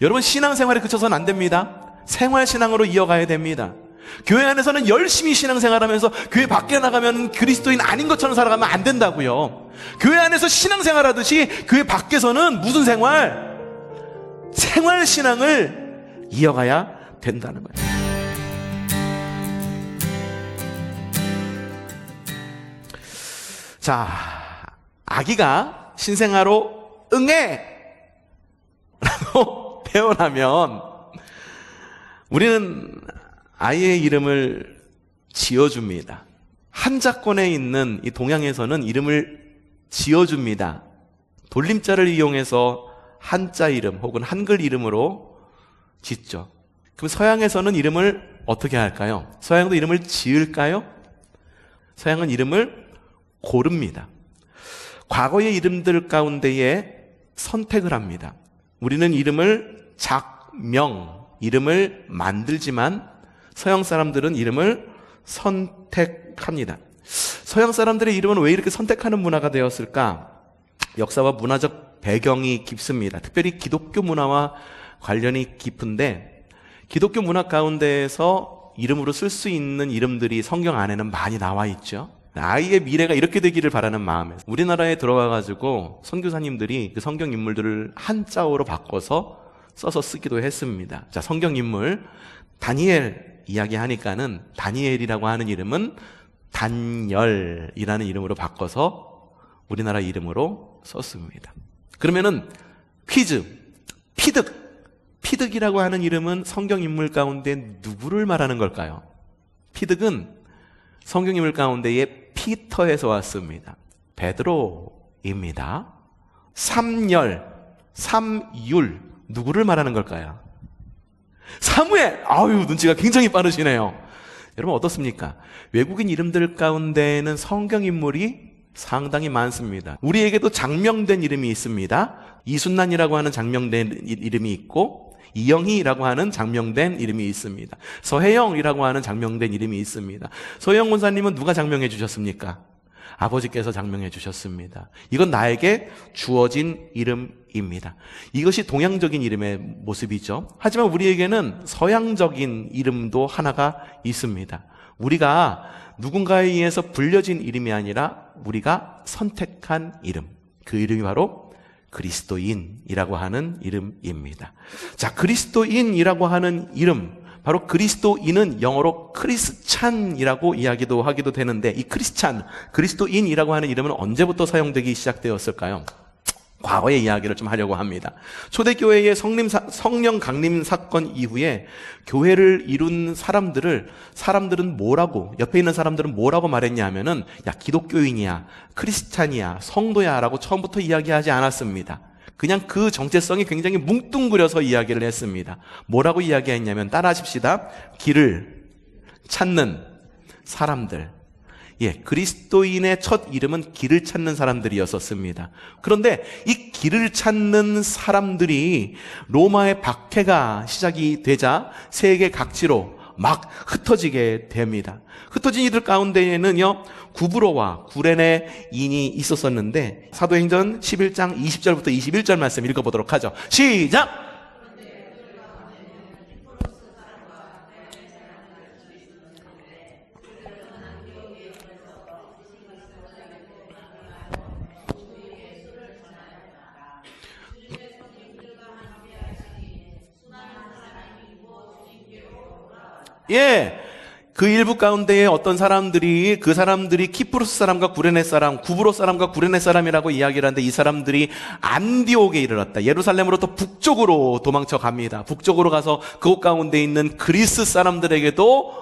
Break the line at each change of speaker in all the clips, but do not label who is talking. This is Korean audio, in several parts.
여러분, 신앙생활에 그쳐서는 안 됩니다. 생활신앙으로 이어가야 됩니다. 교회 안에서는 열심히 신앙생활하면서 교회 밖에 나가면 그리스도인 아닌 것처럼 살아가면 안 된다고요. 교회 안에서 신앙생활하듯이 교회 밖에서는 무슨 생활? 생활신앙을 이어가야 된다는 거예요. 자, 아기가 신생아로 응애! 라고 태어나면 우리는 아이의 이름을 지어줍니다. 한자권에 있는 이 동양에서는 이름을 지어줍니다. 돌림자를 이용해서 한자 이름 혹은 한글 이름으로 짓죠. 그럼 서양에서는 이름을 어떻게 할까요? 서양도 이름을 지을까요? 서양은 이름을 고릅니다. 과거의 이름들 가운데에 선택을 합니다. 우리는 이름을 작명, 이름을 만들지만 서양 사람들은 이름을 선택합니다. 서양 사람들의 이름은 왜 이렇게 선택하는 문화가 되었을까? 역사와 문화적 배경이 깊습니다. 특별히 기독교 문화와 관련이 깊은데, 기독교 문화 가운데에서 이름으로 쓸 수 있는 이름들이 성경 안에는 많이 나와 있죠. 아이의 미래가 이렇게 되기를 바라는 마음에서 우리나라에 들어와가지고 선교사님들이 그 성경 인물들을 한자어로 바꿔서 써서 쓰기도 했습니다. 자, 성경 인물 다니엘 이야기하니까는 다니엘이라고 하는 이름은 단열이라는 이름으로 바꿔서 우리나라 이름으로 썼습니다. 그러면은 퀴즈, 피득이라고 하는 이름은 성경 인물 가운데 누구를 말하는 걸까요? 피득은 성경 인물 가운데에 피터에서 왔습니다. 베드로입니다. 삼율 누구를 말하는 걸까요? 사무엘! 아유, 눈치가 굉장히 빠르시네요. 여러분 어떻습니까? 외국인 이름들 가운데는 성경 인물이 상당히 많습니다. 우리에게도 장명된 이름이 있습니다. 이순란이라고 하는 장명된 이름이 있고, 이영희라고 하는 장명된 이름이 있습니다. 서혜영이라고 하는 장명된 이름이 있습니다. 서혜영 권사님은 누가 장명해 주셨습니까? 아버지께서 장명해 주셨습니다. 이건 나에게 주어진 이름입니다. 이것이 동양적인 이름의 모습이죠. 하지만 우리에게는 서양적인 이름도 하나가 있습니다. 우리가 누군가에 의해서 불려진 이름이 아니라 우리가 선택한 이름, 그 이름이 바로 그리스도인이라고 하는 이름입니다. 자, 그리스도인이라고 하는 이름, 바로 그리스도인은 영어로 크리스찬이라고 이야기도 하기도 되는데, 이 크리스찬, 그리스도인이라고 하는 이름은 언제부터 사용되기 시작되었을까요? 과거의 이야기를 좀 하려고 합니다. 초대교회의 성령 강림 사건 이후에 교회를 이룬 사람들은 뭐라고, 옆에 있는 사람들은 뭐라고 말했냐 하면은, 야, 기독교인이야, 크리스찬이야, 성도야 라고 처음부터 이야기하지 않았습니다. 그냥 그 정체성이 굉장히 뭉뚱그려서 이야기를 했습니다. 뭐라고 이야기했냐면, 따라하십시다. 길을 찾는 사람들. 예, 그리스도인의 첫 이름은 길을 찾는 사람들이었었습니다. 그런데 이 길을 찾는 사람들이 로마의 박해가 시작이 되자 세계 각지로 막 흩어지게 됩니다. 흩어진 이들 가운데에는요, 구브로와 구레네 인이 있었었는데, 사도행전 11장 20절부터 21절 말씀 읽어보도록 하죠. 시작! 예, 그 일부 가운데에 어떤 사람들이, 그 사람들이 키프로스 사람과 구레네 사람, 구브로 사람과 구레네 사람이라고 이야기를 하는데, 이 사람들이 안디옥에 이르렀다. 예루살렘으로부터 북쪽으로 도망쳐 갑니다. 북쪽으로 가서 그곳 가운데 있는 그리스 사람들에게도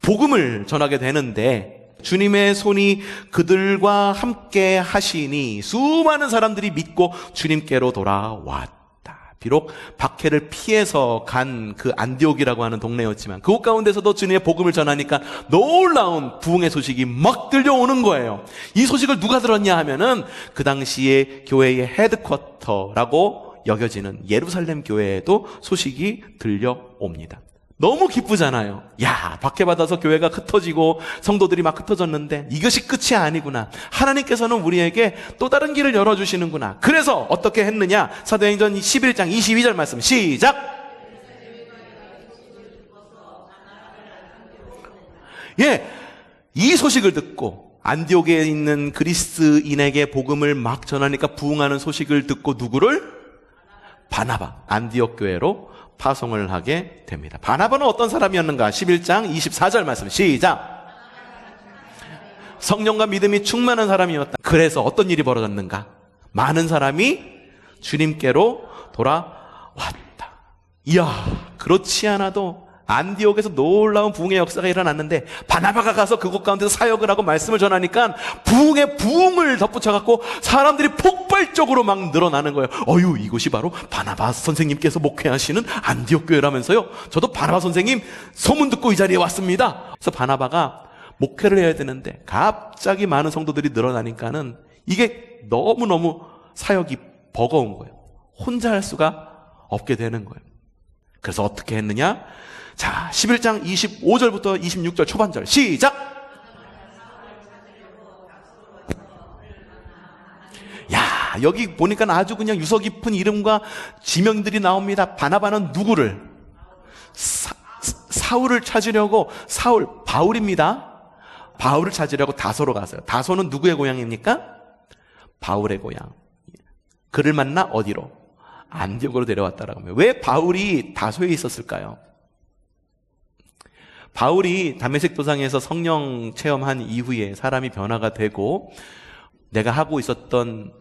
복음을 전하게 되는데, 주님의 손이 그들과 함께 하시니 수많은 사람들이 믿고 주님께로 돌아왔다. 비록 박해를 피해서 간 그 안디옥이라고 하는 동네였지만 그곳 가운데서도 주님의 복음을 전하니까 놀라운 부흥의 소식이 막 들려오는 거예요. 이 소식을 누가 들었냐 하면은 그 당시에 교회의 헤드쿼터라고 여겨지는 예루살렘 교회에도 소식이 들려옵니다. 너무 기쁘잖아요. 야, 박해받아서 교회가 흩어지고 성도들이 막 흩어졌는데 이것이 끝이 아니구나. 하나님께서는 우리에게 또 다른 길을 열어주시는구나. 그래서 어떻게 했느냐? 사도행전 11장 22절 말씀 시작! 예, 이 소식을 듣고 안디옥에 있는 그리스인에게 복음을 막 전하니까 부흥하는 소식을 듣고 누구를? 바나바, 안디옥 교회로 파송을 하게 됩니다. 바나바는 어떤 사람이었는가? 11장 24절 말씀 시작! 성령과 믿음이 충만한 사람이었다. 그래서 어떤 일이 벌어졌는가? 많은 사람이 주님께로 돌아왔다. 이야, 그렇지 않아도 안디옥에서 놀라운 부흥의 역사가 일어났는데 바나바가 가서 그곳 가운데서 사역을 하고 말씀을 전하니까 부흥의 부흥을 덧붙여갖고 사람들이 폭발적으로 막 늘어나는 거예요. 어유, 이곳이 바로 바나바 선생님께서 목회하시는 안디옥 교회라면서요. 저도 바나바 선생님 소문 듣고 이 자리에 왔습니다. 그래서 바나바가 목회를 해야 되는데 갑자기 많은 성도들이 늘어나니까는 이게 너무너무 사역이 버거운 거예요. 혼자 할 수가 없게 되는 거예요. 그래서 어떻게 했느냐? 자, 11장 25절부터 26절 초반절 시작! 야, 여기 보니까 아주 그냥 유서 깊은 이름과 지명들이 나옵니다. 바나바는 누구를? 사울을 찾으려고, 바울입니다. 바울을 찾으려고 다소로 갔어요. 다소는 누구의 고향입니까? 바울의 고향. 그를 만나 어디로? 안디옥으로 데려왔다라고 합니다. 왜 바울이 다소에 있었을까요? 바울이 다메섹 도상에서 성령 체험한 이후에 사람이 변화가 되고 내가 하고 있었던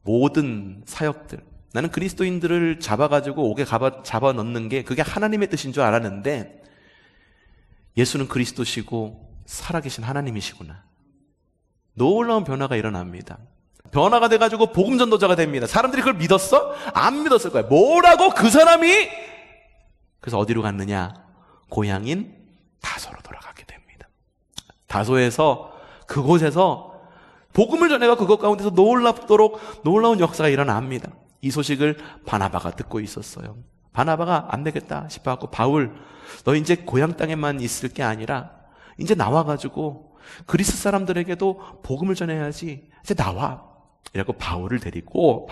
모든 사역들, 나는 그리스도인들을 잡아가지고 옥에 잡아 넣는 게 그게 하나님의 뜻인 줄 알았는데 예수는 그리스도시고 살아계신 하나님이시구나. 놀라운 변화가 일어납니다. 변화가 돼가지고 복음 전도자가 됩니다. 사람들이 그걸 믿었어? 안 믿었을 거야. 뭐라고? 그 사람이? 그래서 어디로 갔느냐? 고향인 다소로 돌아가게 됩니다. 다소에서 그곳에서 복음을 전해가 그것 가운데서 놀랍도록 놀라운 역사가 일어납니다. 이 소식을 바나바가 듣고 있었어요. 바나바가 안 되겠다 싶어갖고 바울, 너 이제 고향 땅에만 있을 게 아니라 이제 나와가지고 그리스 사람들에게도 복음을 전해야지. 이제 나와. 이라고 바울을 데리고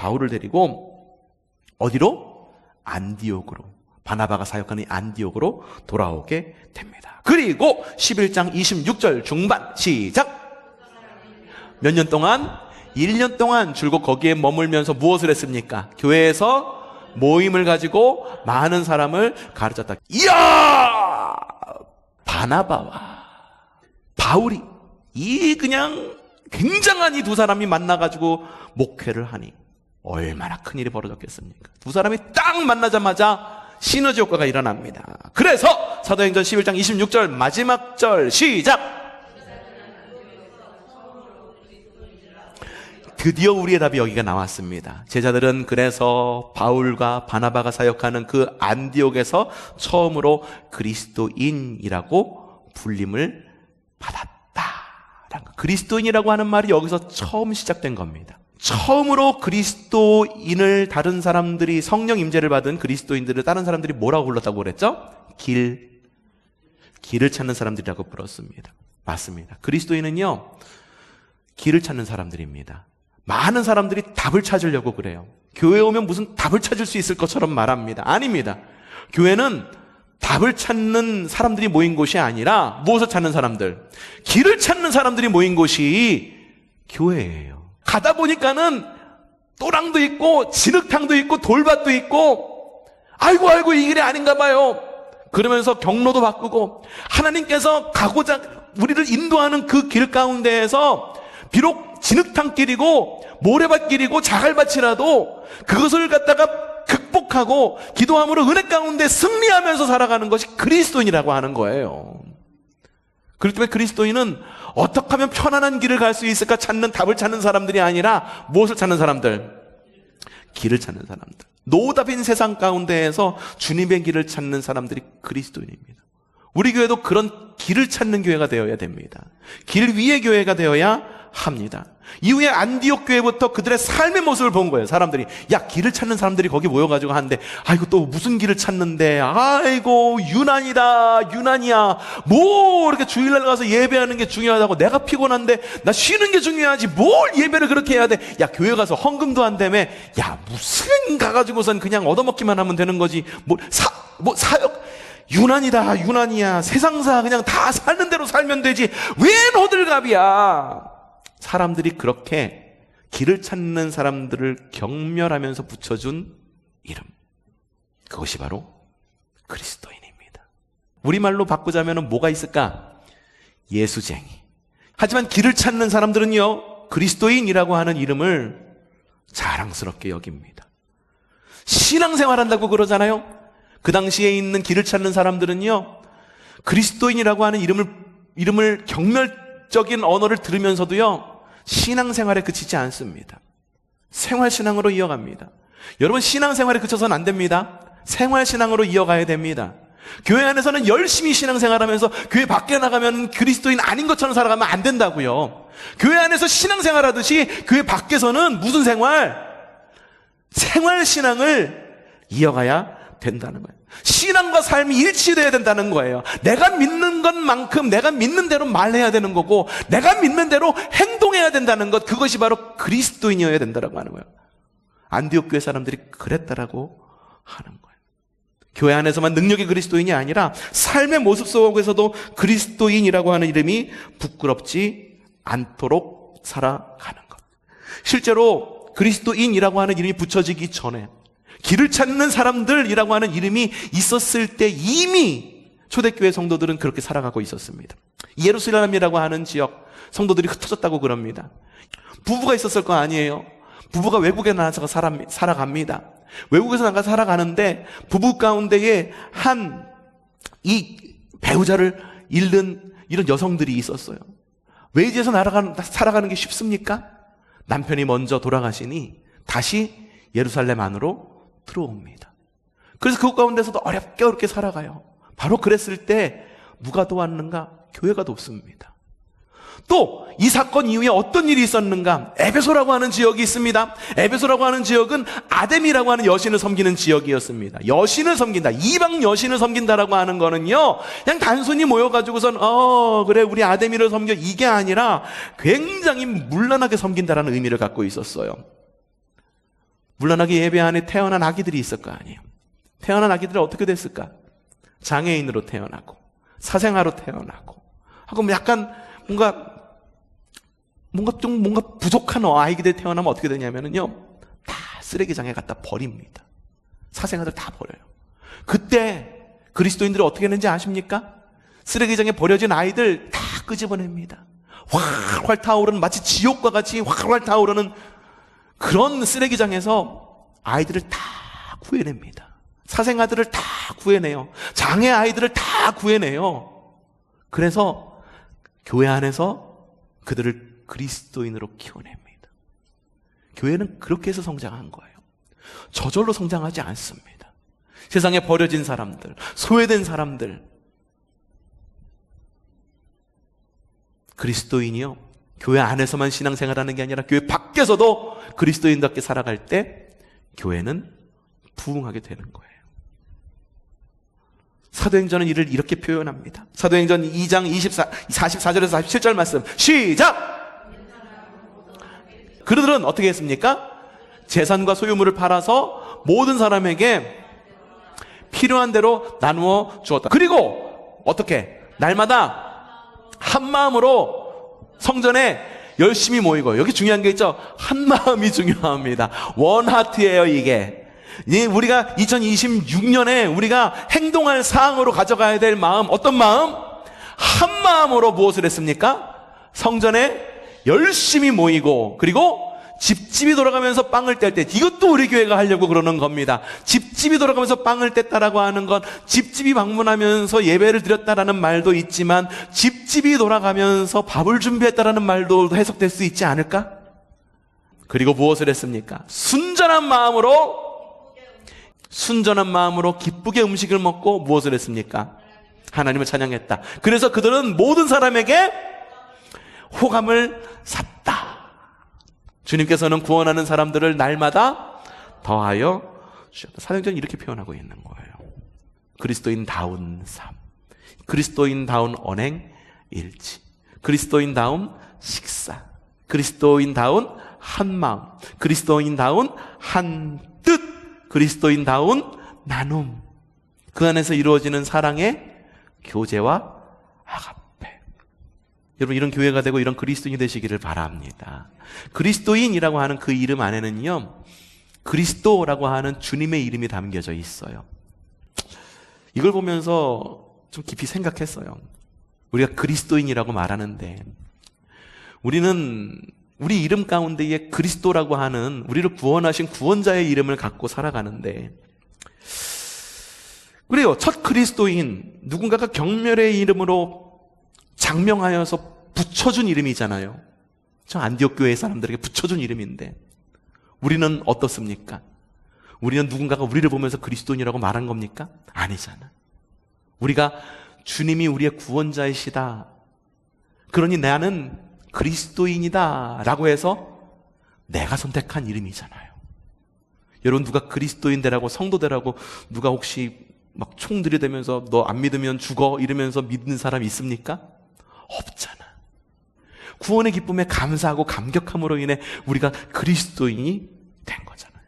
어디로? 안디옥으로, 바나바가 사역하는 안디옥으로 돌아오게 됩니다. 그리고 11장 26절 중반 시작! 몇 년 동안? 1년 동안 줄곧 거기에 머물면서 무엇을 했습니까? 교회에서 모임을 가지고 많은 사람을 가르쳤다. 이야! 바나바와 바울이 이 그냥 굉장한 이 두 사람이 만나가지고 목회를 하니 얼마나 큰 일이 벌어졌겠습니까? 두 사람이 딱 만나자마자 시너지 효과가 일어납니다. 그래서 사도행전 11장 26절 마지막 절 시작! 드디어 우리의 답이 여기가 나왔습니다. 제자들은 그래서 바울과 바나바가 사역하는 그 안디옥에서 처음으로 그리스도인이라고 불림을 받았다. 그리스도인이라고 하는 말이 여기서 처음 시작된 겁니다. 처음으로 그리스도인을 다른 사람들이 성령 임재를 받은 그리스도인들을 다른 사람들이 뭐라고 불렀다고 그랬죠? 길을 찾는 사람들이라고 불렀습니다. 맞습니다. 그리스도인은요, 길을 찾는 사람들입니다. 많은 사람들이 답을 찾으려고 그래요. 교회에 오면 무슨 답을 찾을 수 있을 것처럼 말합니다. 아닙니다. 교회는 답을 찾는 사람들이 모인 곳이 아니라 무엇을 찾는 사람들? 길을 찾는 사람들이 모인 곳이 교회예요. 가다 보니까는 또랑도 있고 진흙탕도 있고 돌밭도 있고 아이고 이 길이 아닌가 봐요. 그러면서 경로도 바꾸고 하나님께서 가고자 우리를 인도하는 그 길 가운데에서 비록 진흙탕길이고 모래밭길이고 자갈밭이라도 그것을 갖다가 극복하고 기도함으로 은혜 가운데 승리하면서 살아가는 것이 그리스도인이라고 하는 거예요. 그렇기 때문에 그리스도인은 어떻게 하면 편안한 길을 갈 수 있을까 찾는 답을 찾는 사람들이 아니라 무엇을 찾는 사람들? 길을 찾는 사람들. 노답인 세상 가운데에서 주님의 길을 찾는 사람들이 그리스도인입니다. 우리 교회도 그런 길을 찾는 교회가 되어야 됩니다. 길 위의 교회가 되어야 합니다. 이후에 안디옥 교회부터 그들의 삶의 모습을 본 거예요. 사람들이, 야, 길을 찾는 사람들이 거기 모여가지고 하는데, 아이고 또 무슨 길을 찾는데, 아이고 유난이다, 유난이야. 뭐 이렇게 주일날 가서 예배하는 게 중요하다고, 내가 피곤한데 나 쉬는 게 중요하지 뭘 예배를 그렇게 해야 돼. 야, 교회 가서 헌금도 안 되며, 야, 무슨 가가지고선 그냥 얻어먹기만 하면 되는 거지. 사역 유난이다, 유난이야. 세상사 그냥 다 사는 대로 살면 되지. 웬 호들갑이야. 사람들이 그렇게 길을 찾는 사람들을 경멸하면서 붙여준 이름, 그것이 바로 그리스도인입니다. 우리말로 바꾸자면 뭐가 있을까? 예수쟁이. 하지만 길을 찾는 사람들은요, 그리스도인이라고 하는 이름을 자랑스럽게 여깁니다. 신앙생활한다고 그러잖아요. 그 당시에 있는 길을 찾는 사람들은요, 그리스도인이라고 하는 이름을 경멸적인 언어를 들으면서도요, 신앙생활에 그치지 않습니다. 생활신앙으로 이어갑니다. 여러분, 신앙생활에 그쳐서는 안 됩니다. 생활신앙으로 이어가야 됩니다. 교회 안에서는 열심히 신앙생활하면서 교회 밖에 나가면 그리스도인 아닌 것처럼 살아가면 안 된다고요. 교회 안에서 신앙생활하듯이 교회 밖에서는 무슨 생활신앙을 이어가야 된다는 거예요. 신앙과 삶이 일치돼야 된다는 거예요. 내가 믿는 것만큼 내가 믿는 대로 말해야 되는 거고, 내가 믿는 대로 행동해야 된다는 것, 그것이 바로 그리스도인이어야 된다고 하는 거예요. 안디옥 교회 사람들이 그랬다라고 하는 거예요. 교회 안에서만 능력의 그리스도인이 아니라 삶의 모습 속에서도 그리스도인이라고 하는 이름이 부끄럽지 않도록 살아가는 것. 실제로 그리스도인이라고 하는 이름이 붙여지기 전에 길을 찾는 사람들이라고 하는 이름이 있었을 때 이미 초대교회 성도들은 그렇게 살아가고 있었습니다. 예루살렘이라고 하는 지역 성도들이 흩어졌다고 그럽니다. 부부가 있었을 거 아니에요. 부부가 외국에 나가서 살아갑니다. 외국에서 나가서 살아가는데 부부 가운데에 이 배우자를 잃는 이런 여성들이 있었어요. 외지에서 살아가는 게 쉽습니까? 남편이 먼저 돌아가시니 다시 예루살렘 안으로 들어옵니다. 그래서 그 가운데서도 어렵게 살아가요. 바로 그랬을 때 누가 도왔는가? 교회가 돕습니다. 또 이 사건 이후에 어떤 일이 있었는가? 에베소라고 하는 지역이 있습니다. 에베소라고 하는 지역은 아데미라고 하는 여신을 섬기는 지역이었습니다. 여신을 섬긴다, 이방 여신을 섬긴다라고 하는 거는요, 그냥 단순히 모여가지고선 그래 우리 아데미를 섬겨, 이게 아니라 굉장히 문란하게 섬긴다라는 의미를 갖고 있었어요. 문란하게 예배 안에 태어난 아기들이 있을 거 아니에요. 태어난 아기들이 어떻게 됐을까? 장애인으로 태어나고 사생아로 태어나고 하고, 약간 뭔가 부족한 아이들이 태어나면 어떻게 되냐면요, 다 쓰레기장에 갖다 버립니다. 사생아들 다 버려요. 그때 그리스도인들이 어떻게 했는지 아십니까? 쓰레기장에 버려진 아이들 다 끄집어냅니다. 활활 타오르는, 마치 지옥과 같이 활활 타오르는 그런 쓰레기장에서 아이들을 다 구해냅니다. 사생아들을 다 구해내요. 장애 아이들을 다 구해내요. 그래서 교회 안에서 그들을 그리스도인으로 키워냅니다. 교회는 그렇게 해서 성장한 거예요. 저절로 성장하지 않습니다. 세상에 버려진 사람들, 소외된 사람들, 그리스도인이요, 교회 안에서만 신앙생활하는 게 아니라 교회 밖에서도 그리스도인답게 살아갈 때 교회는 부흥하게 되는 거예요. 사도행전은 이를 이렇게 표현합니다. 사도행전 2장 44절에서 47절 말씀 시작! 그들은 어떻게 했습니까? 재산과 소유물을 팔아서 모든 사람에게 필요한 대로 나누어 주었다. 그리고 어떻게? 날마다 한 마음으로 성전에 열심히 모이고, 여기 중요한 게 있죠? 한 마음이 중요합니다. 원하트예요, 이게. 우리가 2026년에 우리가 행동할 사항으로 가져가야 될 마음, 어떤 마음? 한 마음으로 무엇을 했습니까? 성전에 열심히 모이고, 그리고 집집이 돌아가면서 빵을 뗄 때, 이것도 우리 교회가 하려고 그러는 겁니다. 집집이 돌아가면서 빵을 뗐다라고 하는 건 집집이 방문하면서 예배를 드렸다라는 말도 있지만, 집집이 돌아가면서 밥을 준비했다라는 말도 해석될 수 있지 않을까? 그리고 무엇을 했습니까? 순전한 마음으로 기쁘게 음식을 먹고 무엇을 했습니까? 하나님을 찬양했다. 그래서 그들은 모든 사람에게 호감을 샀다 주님께서는 구원하는 사람들을 날마다 더하여 주셨다. 사도행전은 이렇게 표현하고 있는 거예요. 그리스도인다운 삶, 그리스도인다운 언행 일치, 그리스도인다운 식사, 그리스도인다운 한 마음, 그리스도인다운 한 뜻, 그리스도인다운 나눔, 그 안에서 이루어지는 사랑의 교제와 아가페. 여러분, 이런 교회가 되고 이런 그리스도인이 되시기를 바랍니다. 그리스도인이라고 하는 그 이름 안에는요, 그리스도라고 하는 주님의 이름이 담겨져 있어요. 이걸 보면서 좀 깊이 생각했어요. 우리가 그리스도인이라고 말하는데 우리는 우리 이름 가운데에 그리스도라고 하는 우리를 구원하신 구원자의 이름을 갖고 살아가는데, 그래요. 첫 그리스도인, 누군가가 경멸의 이름으로 장명하여서 붙여준 이름이잖아요. 저 안디옥 교회 사람들에게 붙여준 이름인데 우리는 어떻습니까? 우리는 누군가가 우리를 보면서 그리스도인이라고 말한 겁니까? 아니잖아. 우리가 주님이 우리의 구원자이시다, 그러니 나는 그리스도인이다 라고 해서 내가 선택한 이름이잖아요. 여러분, 누가 그리스도인 되라고, 성도 되라고 누가 혹시 막 총 들이대면서 너 안 믿으면 죽어 이러면서 믿는 사람 있습니까? 없잖아. 구원의 기쁨에 감사하고 감격함으로 인해 우리가 그리스도인이 된 거잖아요.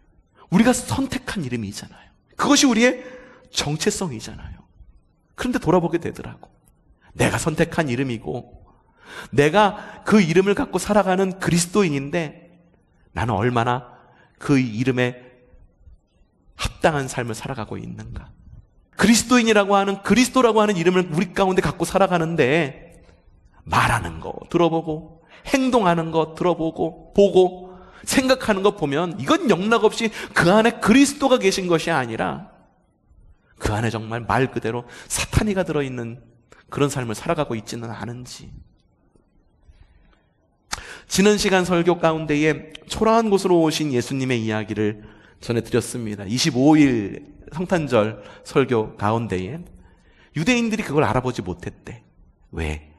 우리가 선택한 이름이잖아요. 그것이 우리의 정체성이잖아요. 그런데 돌아보게 되더라고. 내가 선택한 이름이고 내가 그 이름을 갖고 살아가는 그리스도인인데 나는 얼마나 그 이름에 합당한 삶을 살아가고 있는가. 그리스도인이라고 하는, 그리스도라고 하는 이름을 우리 가운데 갖고 살아가는데 말하는 거 들어보고, 행동하는 거 들어보고, 보고, 생각하는 거 보면 이건 영락없이 그 안에 그리스도가 계신 것이 아니라 그 안에 정말 말 그대로 사탄이가 들어있는 그런 삶을 살아가고 있지는 않은지. 지난 시간 설교 가운데에 초라한 곳으로 오신 예수님의 이야기를 전해드렸습니다. 25일 성탄절 설교 가운데에 유대인들이 그걸 알아보지 못했대. 왜?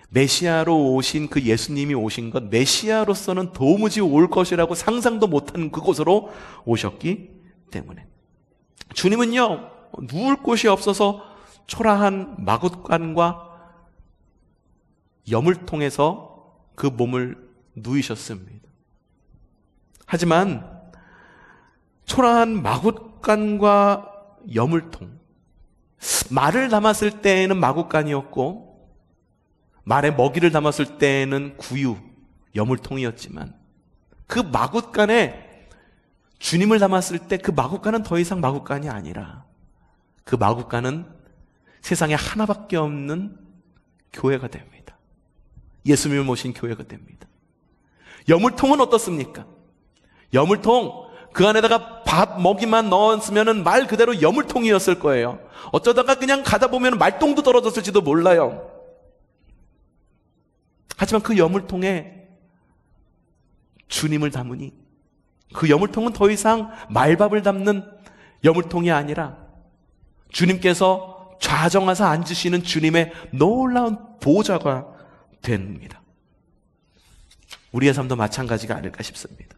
메시아로 오신 그 예수님이 오신 것, 메시아로서는 도무지 올 것이라고 상상도 못한 그곳으로 오셨기 때문에. 주님은요, 누울 곳이 없어서 초라한 마굿간과 여물통에서 그 몸을 누이셨습니다. 하지만 초라한 마굿간과 여물통, 말을 담았을 때에는 마굿간이었고 말에 먹이를 담았을 때에는 구유, 여물통이었지만 그 마굿간에 주님을 담았을 때 그 마굿간은 더 이상 마굿간이 아니라 그 마굿간은 세상에 하나밖에 없는 교회가 됩니다. 예수님을 모신 교회가 됩니다. 여물통은 어떻습니까? 여물통, 그 안에다가 밥 먹이만 넣었으면 말 그대로 여물통이었을 거예요. 어쩌다가 그냥 가다 보면 말똥도 떨어졌을지도 몰라요. 하지만 그 여물통에 주님을 담으니 그 여물통은 더 이상 말밥을 담는 여물통이 아니라 주님께서 좌정하사 앉으시는 주님의 놀라운 보좌가 됩니다. 우리의 삶도 마찬가지가 아닐까 싶습니다.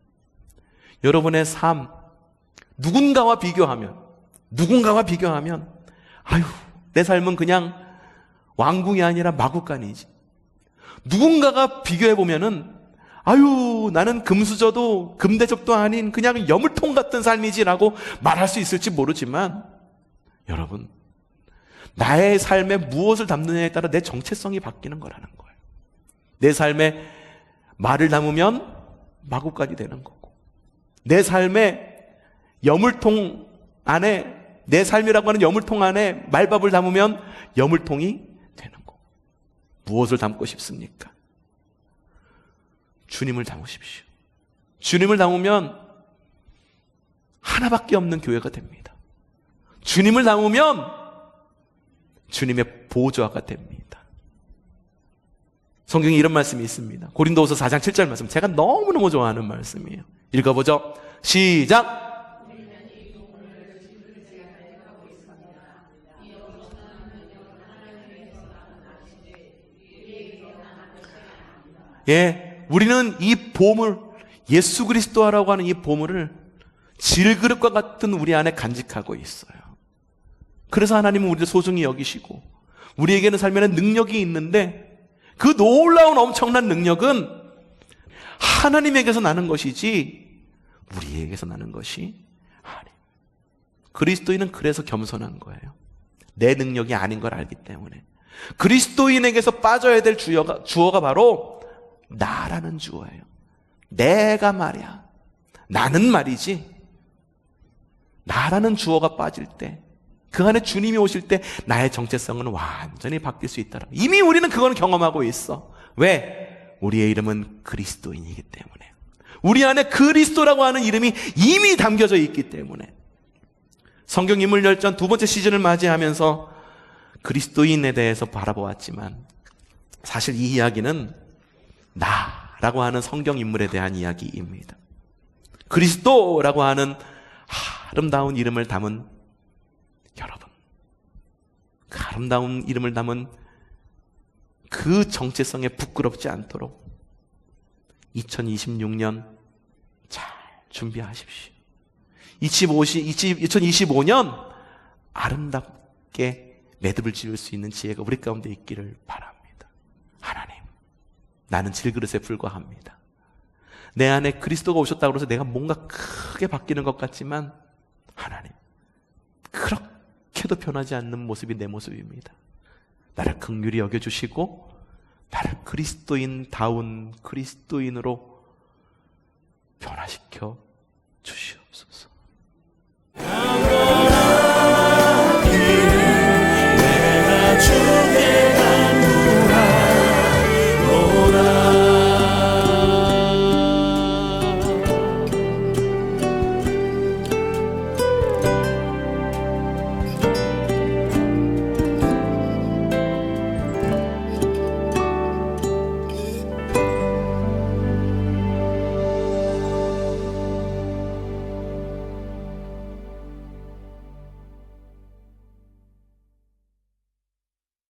여러분의 삶, 누군가와 비교하면 아유, 내 삶은 그냥 왕궁이 아니라 마구간이지. 누군가가 비교해보면은 아유, 나는 금수저도 금대접도 아닌 그냥 여물통 같은 삶이지라고 말할 수 있을지 모르지만, 여러분, 나의 삶에 무엇을 담느냐에 따라 내 정체성이 바뀌는 거라는 거예요. 내 삶에 말을 담으면 마구간이 되는 거고, 내 삶에 여물통 안에, 내 삶이라고 하는 여물통 안에 말밥을 담으면 여물통이 되는 거고. 무엇을 담고 싶습니까? 주님을 담으십시오. 주님을 담으면 하나밖에 없는 교회가 됩니다. 주님을 담으면 주님의 보좌가 됩니다. 성경에 이런 말씀이 있습니다. 고린도후서 4장 7절 말씀, 제가 너무너무 좋아하는 말씀이에요. 읽어보죠. 시작. 예, 우리는 이 보물, 예수 그리스도라고 하는 이 보물을 질그릇과 같은 우리 안에 간직하고 있어요. 그래서 하나님은 우리를 소중히 여기시고 우리에게는 삶에는 능력이 있는데 그 놀라운 엄청난 능력은 하나님에게서 나는 것이지 우리에게서 나는 것이 아니에요. 그리스도인은 그래서 겸손한 거예요. 내 능력이 아닌 걸 알기 때문에. 그리스도인에게서 빠져야 될 주어가 바로 나라는 주어예요. 내가 말이야. 나는 말이지. 나라는 주어가 빠질 때, 그 안에 주님이 오실 때 나의 정체성은 완전히 바뀔 수 있다라. 이미 우리는 그걸 경험하고 있어. 왜? 우리의 이름은 그리스도인이기 때문에. 우리 안에 그리스도라고 하는 이름이 이미 담겨져 있기 때문에. 성경 인물열전 두 번째 시즌을 맞이하면서 그리스도인에 대해서 바라보았지만 사실 이 이야기는 나라고 하는 성경 인물에 대한 이야기입니다. 그리스도라고 하는 아름다운 이름을 담은 여러분, 그 아름다운 이름을 담은 그 정체성에 부끄럽지 않도록 2026년 잘 준비하십시오. 2025년 아름답게 매듭을 지을 수 있는 지혜가 우리 가운데 있기를 바랍니다. 하나님, 나는 질그릇에 불과합니다. 내 안에 그리스도가 오셨다고 해서 내가 뭔가 크게 바뀌는 것 같지만 하나님, 그렇게도 변하지 않는 모습이 내 모습입니다. 나를 긍휼히 여겨주시고 나를 그리스도인다운 그리스도인으로 변화시켜